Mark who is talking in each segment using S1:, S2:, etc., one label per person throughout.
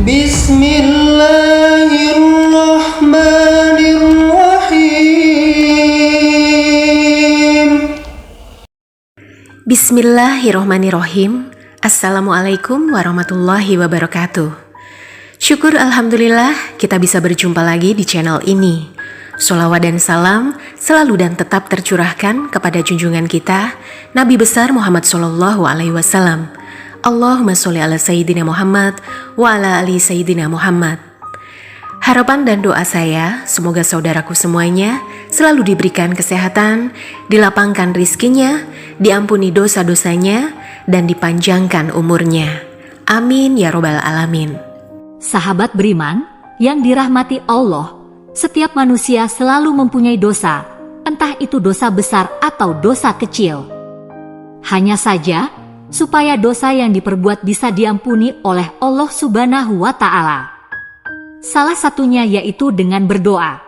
S1: Bismillahirrahmanirrahim.
S2: Bismillahirrahmanirrahim. Assalamualaikum warahmatullahi wabarakatuh. Syukur alhamdulillah kita bisa berjumpa lagi di channel ini. Sholawat dan salam selalu dan tetap tercurahkan kepada junjungan kita Nabi besar Muhammad Sallallahu Alaihi Wasallam. Allahumma sholli ala Sayyidina Muhammad wa ala ali Sayyidina Muhammad. Harapan dan doa saya semoga saudaraku semuanya selalu diberikan kesehatan, dilapangkan rizkinya, diampuni dosa-dosanya, dan dipanjangkan umurnya. Amin ya robbal alamin.
S3: Sahabat beriman yang dirahmati Allah, setiap manusia selalu mempunyai dosa, entah itu dosa besar atau dosa kecil. Hanya saja, supaya dosa yang diperbuat bisa diampuni oleh Allah Subhanahu wa Ta'ala. Salah satunya yaitu dengan berdoa.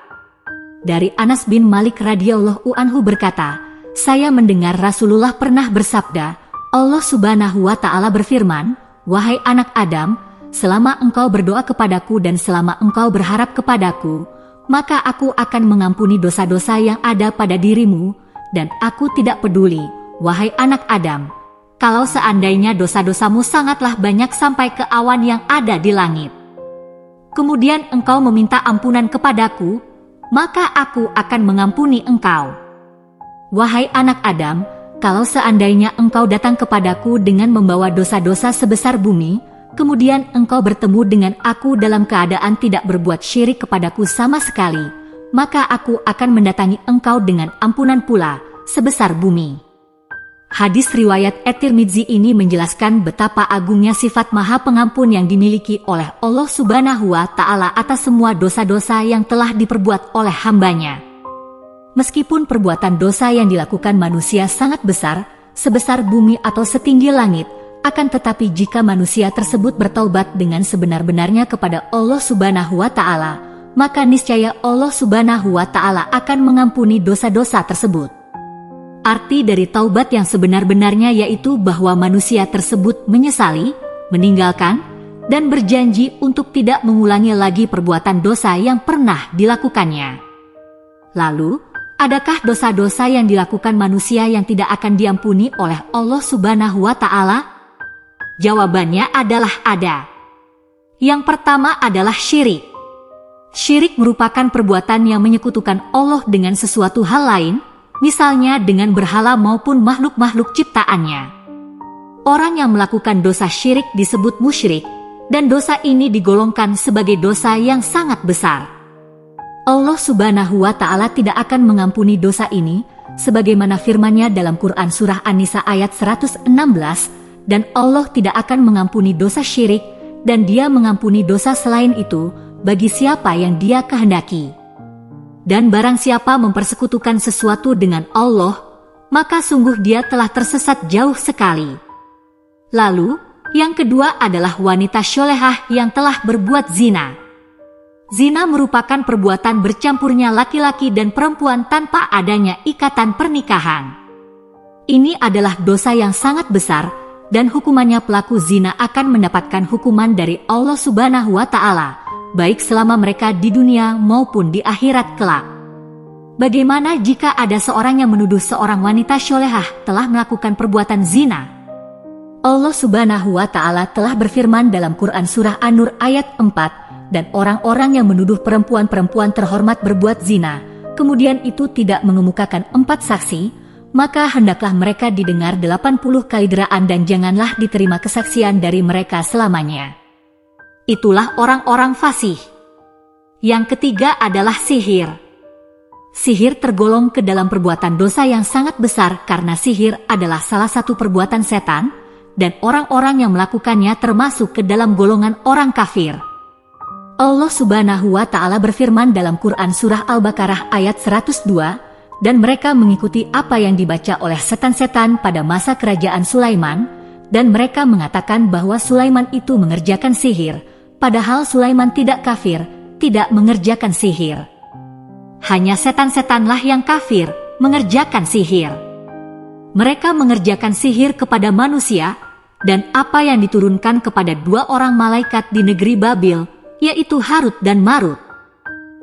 S3: Dari Anas bin Malik radhiyallahu anhu berkata, saya mendengar Rasulullah pernah bersabda, Allah Subhanahu wa Ta'ala berfirman, wahai anak Adam, selama engkau berdoa kepadaku dan selama engkau berharap kepadaku, maka aku akan mengampuni dosa-dosa yang ada pada dirimu, dan aku tidak peduli, wahai anak Adam, kalau seandainya dosa-dosamu sangatlah banyak sampai ke awan yang ada di langit. Kemudian engkau meminta ampunan kepadaku, maka aku akan mengampuni engkau. Wahai anak Adam, kalau seandainya engkau datang kepadaku dengan membawa dosa-dosa sebesar bumi, kemudian engkau bertemu dengan aku dalam keadaan tidak berbuat syirik kepadaku sama sekali, maka aku akan mendatangi engkau dengan ampunan pula, sebesar bumi. Hadis riwayat At-Tirmidzi ini menjelaskan betapa agungnya sifat Maha Pengampun yang dimiliki oleh Allah Subhanahu wa Ta'ala atas semua dosa-dosa yang telah diperbuat oleh hambanya. Meskipun perbuatan dosa yang dilakukan manusia sangat besar, sebesar bumi atau setinggi langit, akan tetapi jika manusia tersebut bertaubat dengan sebenar-benarnya kepada Allah Subhanahu wa Ta'ala, maka niscaya Allah Subhanahu wa Ta'ala akan mengampuni dosa-dosa tersebut. Arti dari taubat yang sebenar-benarnya yaitu bahwa manusia tersebut menyesali, meninggalkan, dan berjanji untuk tidak mengulangi lagi perbuatan dosa yang pernah dilakukannya. Lalu, adakah dosa-dosa yang dilakukan manusia yang tidak akan diampuni oleh Allah Subhanahu wa Ta'ala? Jawabannya adalah ada. Yang pertama adalah syirik. Syirik merupakan perbuatan yang menyekutukan Allah dengan sesuatu hal lain, misalnya dengan berhala maupun makhluk-makhluk ciptaannya. Orang yang melakukan dosa syirik disebut musyrik, dan dosa ini digolongkan sebagai dosa yang sangat besar. Allah Subhanahu wa Ta'ala tidak akan mengampuni dosa ini, sebagaimana firman-Nya dalam Quran Surah An-Nisa ayat 116, dan Allah tidak akan mengampuni dosa syirik, dan Dia mengampuni dosa selain itu, bagi siapa yang Dia kehendaki. Dan barang siapa mempersekutukan sesuatu dengan Allah, maka sungguh dia telah tersesat jauh sekali. Lalu, yang kedua adalah wanita syolehah yang telah berbuat zina. Zina merupakan perbuatan bercampurnya laki-laki dan perempuan tanpa adanya ikatan pernikahan. Ini adalah dosa yang sangat besar, dan hukumannya pelaku zina akan mendapatkan hukuman dari Allah Subhanahu wa Ta'ala, baik selama mereka di dunia maupun di akhirat kelak. Bagaimana jika ada seorang yang menuduh seorang wanita syolehah telah melakukan perbuatan zina? Allah Subhanahu wa Ta'ala telah berfirman dalam Quran Surah An-Nur ayat 4, dan orang-orang yang menuduh perempuan-perempuan terhormat berbuat zina, kemudian itu tidak mengemukakan 4 saksi, maka hendaklah mereka didengar 80 kali deraan dan janganlah diterima kesaksian dari mereka selamanya. Itulah orang-orang fasih. Yang ketiga adalah sihir. Sihir tergolong ke dalam perbuatan dosa yang sangat besar karena sihir adalah salah satu perbuatan setan, dan orang-orang yang melakukannya termasuk ke dalam golongan orang kafir. Allah Subhanahu wa Ta'ala berfirman dalam Quran Surah Al-Baqarah ayat 102, dan mereka mengikuti apa yang dibaca oleh setan-setan pada masa kerajaan Sulaiman, dan mereka mengatakan bahwa Sulaiman itu mengerjakan sihir, padahal Sulaiman tidak kafir, tidak mengerjakan sihir. Hanya setan-setanlah yang kafir, mengerjakan sihir. Mereka mengerjakan sihir kepada manusia, dan apa yang diturunkan kepada dua orang malaikat di negeri Babil, yaitu Harut dan Marut.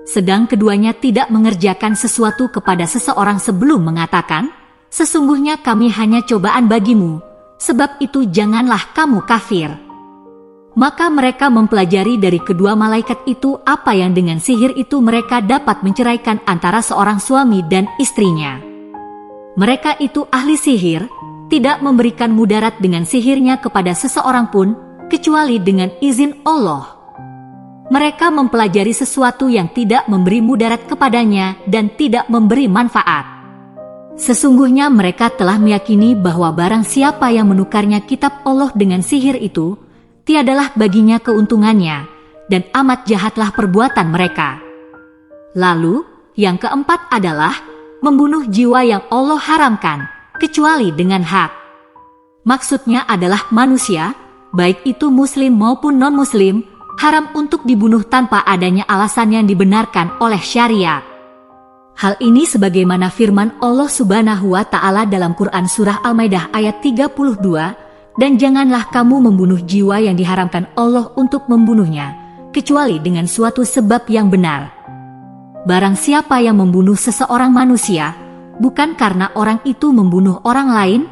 S3: Sedang keduanya tidak mengerjakan sesuatu kepada seseorang sebelum mengatakan, "Sesungguhnya kami hanya cobaan bagimu, sebab itu janganlah kamu kafir." Maka mereka mempelajari dari kedua malaikat itu apa yang dengan sihir itu mereka dapat menceraikan antara seorang suami dan istrinya. Mereka itu ahli sihir, tidak memberikan mudarat dengan sihirnya kepada seseorang pun, kecuali dengan izin Allah. Mereka mempelajari sesuatu yang tidak memberi mudarat kepadanya dan tidak memberi manfaat. Sesungguhnya mereka telah meyakini bahwa barang siapa yang menukarnya kitab Allah dengan sihir itu, tiadalah baginya keuntungannya, dan amat jahatlah perbuatan mereka. Lalu, yang keempat adalah membunuh jiwa yang Allah haramkan, kecuali dengan hak. Maksudnya adalah manusia, baik itu muslim maupun non-muslim, haram untuk dibunuh tanpa adanya alasan yang dibenarkan oleh syariat. Hal ini sebagaimana firman Allah Subhanahu wa Ta'ala dalam Quran Surah Al-Maidah ayat 32, "Dan janganlah kamu membunuh jiwa yang diharamkan Allah untuk membunuhnya, kecuali dengan suatu sebab yang benar. Barang siapa yang membunuh seseorang manusia, bukan karena orang itu membunuh orang lain,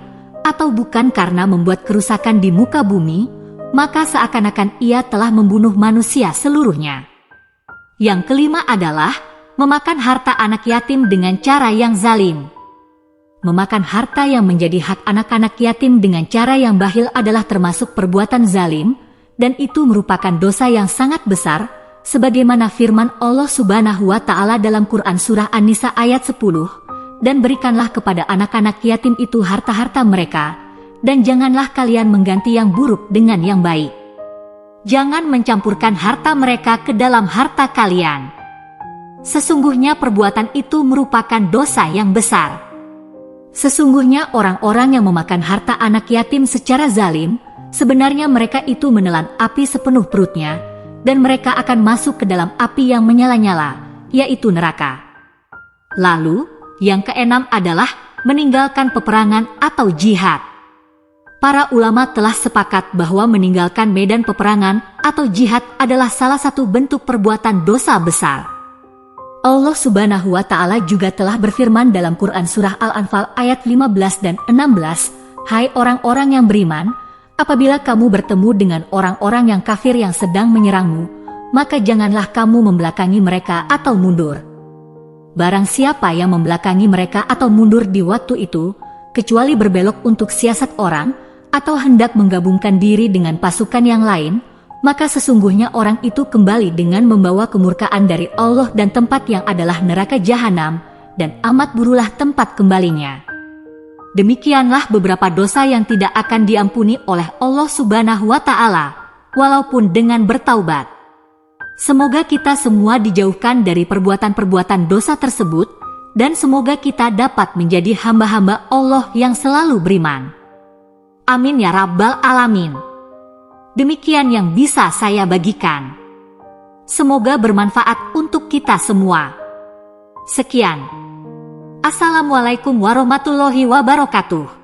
S3: atau bukan karena membuat kerusakan di muka bumi, maka seakan-akan ia telah membunuh manusia seluruhnya." Yang kelima adalah memakan harta anak yatim dengan cara yang zalim. Memakan harta yang menjadi hak anak-anak yatim dengan cara yang bakhil adalah termasuk perbuatan zalim, dan itu merupakan dosa yang sangat besar, sebagaimana firman Allah Subhanahu wa Ta'ala dalam Quran Surah An-Nisa ayat 10, "Dan berikanlah kepada anak-anak yatim itu harta-harta mereka, dan janganlah kalian mengganti yang buruk dengan yang baik. Jangan mencampurkan harta mereka ke dalam harta kalian. Sesungguhnya perbuatan itu merupakan dosa yang besar." Sesungguhnya orang-orang yang memakan harta anak yatim secara zalim, sebenarnya mereka itu menelan api sepenuh perutnya, dan mereka akan masuk ke dalam api yang menyala-nyala, yaitu neraka. Lalu, yang keenam adalah meninggalkan peperangan atau jihad. Para ulama telah sepakat bahwa meninggalkan medan peperangan atau jihad adalah salah satu bentuk perbuatan dosa besar. Allah Subhanahu wa Ta'ala juga telah berfirman dalam Quran Surah Al-Anfal ayat 15 dan 16, "Hai orang-orang yang beriman, apabila kamu bertemu dengan orang-orang yang kafir yang sedang menyerangmu, maka janganlah kamu membelakangi mereka atau mundur. Barang siapa yang membelakangi mereka atau mundur di waktu itu, kecuali berbelok untuk siasat orang, atau hendak menggabungkan diri dengan pasukan yang lain, maka sesungguhnya orang itu kembali dengan membawa kemurkaan dari Allah dan tempat yang adalah neraka jahanam, dan amat burulah tempat kembalinya." Demikianlah beberapa dosa yang tidak akan diampuni oleh Allah Subhanahu wa Ta'ala, walaupun dengan bertaubat. Semoga kita semua dijauhkan dari perbuatan-perbuatan dosa tersebut, dan semoga kita dapat menjadi hamba-hamba Allah yang selalu beriman. Amin ya Rabbal Alamin. Demikian yang bisa saya bagikan. Semoga bermanfaat untuk kita semua. Sekian. Assalamualaikum warahmatullahi wabarakatuh.